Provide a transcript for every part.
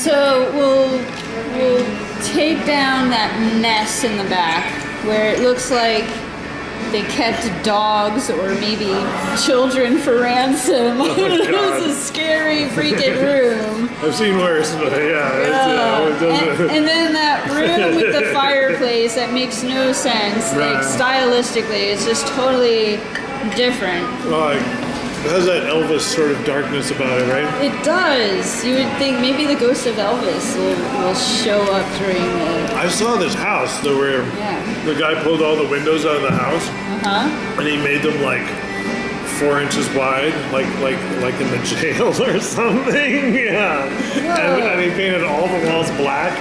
So we'll take down that mess in the back where it looks like they kept dogs or maybe children for ransom. Oh, It was a scary freaking room. I've seen worse, but yeah. And then that room with the fireplace that makes no sense. Right. Like stylistically, it's just totally different. Like, it has that Elvis sort of darkness about it, right? It does. You would think maybe the ghost of Elvis will show up during the... I saw this house though where the guy pulled all the windows out of the house, and he made them like 4 inches wide, like in the jail or something. Yeah, and he painted all the walls black.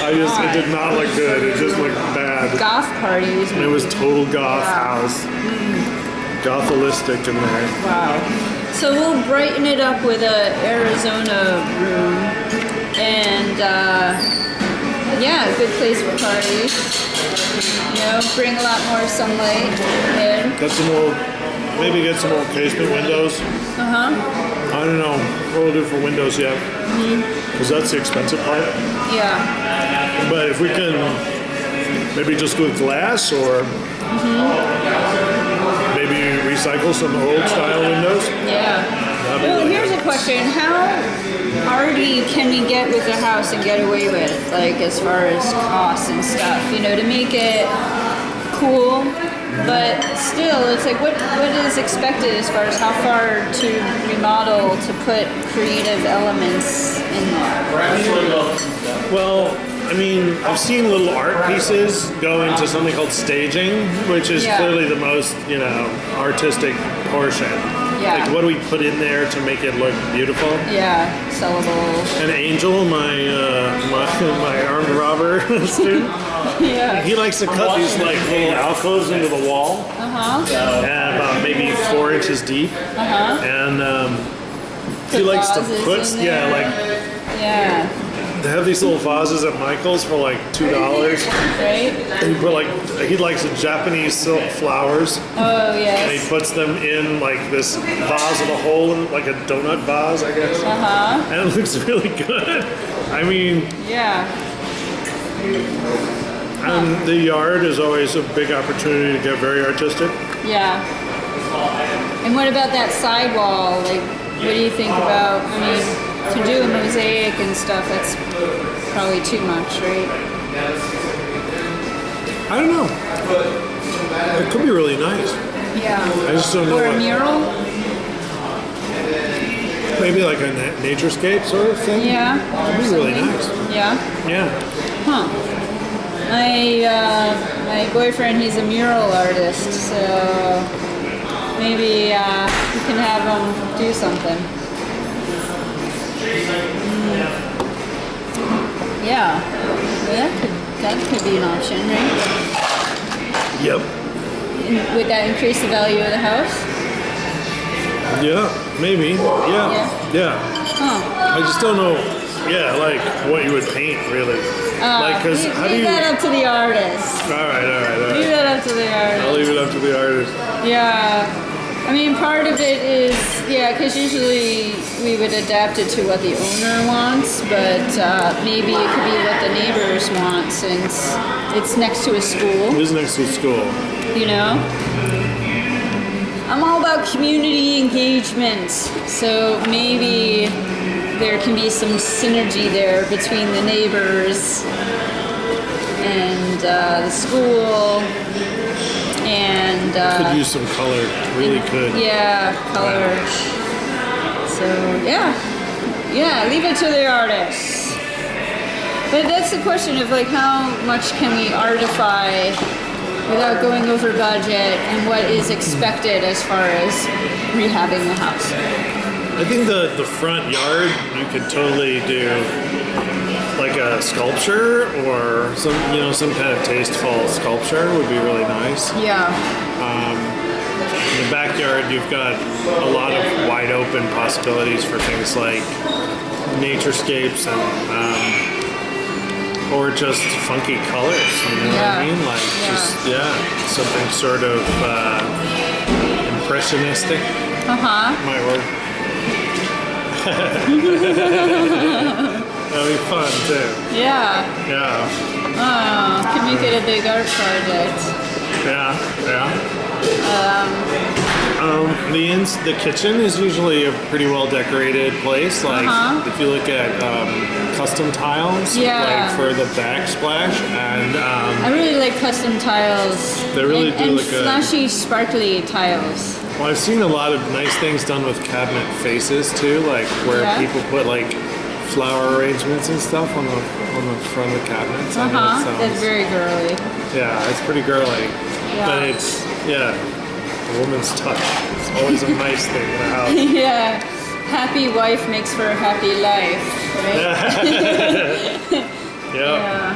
It did not look good. It just looked bad. Goth parties. It was total goth house. Gotholistic in there. Wow. So we'll brighten it up with a Arizona room, and good place for parties. You know, bring a lot more sunlight in. Maybe get some old casement windows. I don't know what we'll do for windows yet, because that's the expensive part. Yeah. But if we can maybe just go with glass or maybe recycle some old style windows. Yeah. Well, here's a question. How arty can we get with the house and get away with, like, as far as costs and stuff, you know, to make it cool, but still, it's like, what is expected as far as how far to remodel to put creative elements in there? Well, I mean, I've seen little art pieces go into something called staging, which is clearly the most, artistic portion. Yeah. Like, what do we put in there to make it look beautiful? Yeah, sellable. And Angel, my armed robber student, he likes to cut these like little alcoves into the wall, and about maybe 4 inches deep, and he likes to put they have these little vases at Michael's for like $2. Right. And he likes the Japanese silk flowers. Oh, yes. And he puts them in like this vase with a hole in, like a donut vase, I guess. And it looks really good. I mean. Yeah. And the yard is always a big opportunity to get very artistic. Yeah. And what about that sidewall? Like, what do you think about, to do a mosaic and stuff, that's probably too much, right? I don't know. It could be really nice. Yeah. I just don't know. Or a mural? Maybe like a naturescape sort of thing? Yeah. That'd be really nice. Yeah? Yeah. Huh. My boyfriend, he's a mural artist, so maybe we can have him do something. Yeah, that could be an option, right? Yep. Would that increase the value of the house? Yeah, maybe. Yeah. Huh. I just don't know. Yeah, like what you would paint, really. Like, cause how do you? Leave that up to the artist. All right. Leave that up to the artist. I'll leave it up to the artist. Yeah. Part of it is, because usually we would adapt it to what the owner wants, but maybe it could be what the neighbors want since it's next to a school. It is next to a school. You know? I'm all about community engagement, so maybe there can be some synergy there between the neighbors and the school. And could use some color, really could. Yeah, color. So leave it to the artists. But that's the question of like how much can we artify without going over budget, and what is expected as far as rehabbing the house. I think the front yard you could totally do like a sculpture or some kind of tasteful sculpture would be really nice. Yeah. In the backyard, you've got a lot of wide open possibilities for things like naturescapes and or just funky colors. You know what I mean? Like something sort of impressionistic. Might work. fun too. Yeah. Yeah. Oh, can make it a big art project. Yeah. The kitchen is usually a pretty well decorated place. Like if you look at custom tiles, like for the backsplash, and I really like custom tiles. They really do and look good. flashy, sparkly tiles. Well, I've seen a lot of nice things done with cabinet faces too, like where people put like flower arrangements and stuff on the front of the cabinets. That's very girly. Yeah, it's pretty girly, but it's a woman's touch. It's always a nice thing in a house. Yeah, happy wife makes for a happy life, right? Yeah.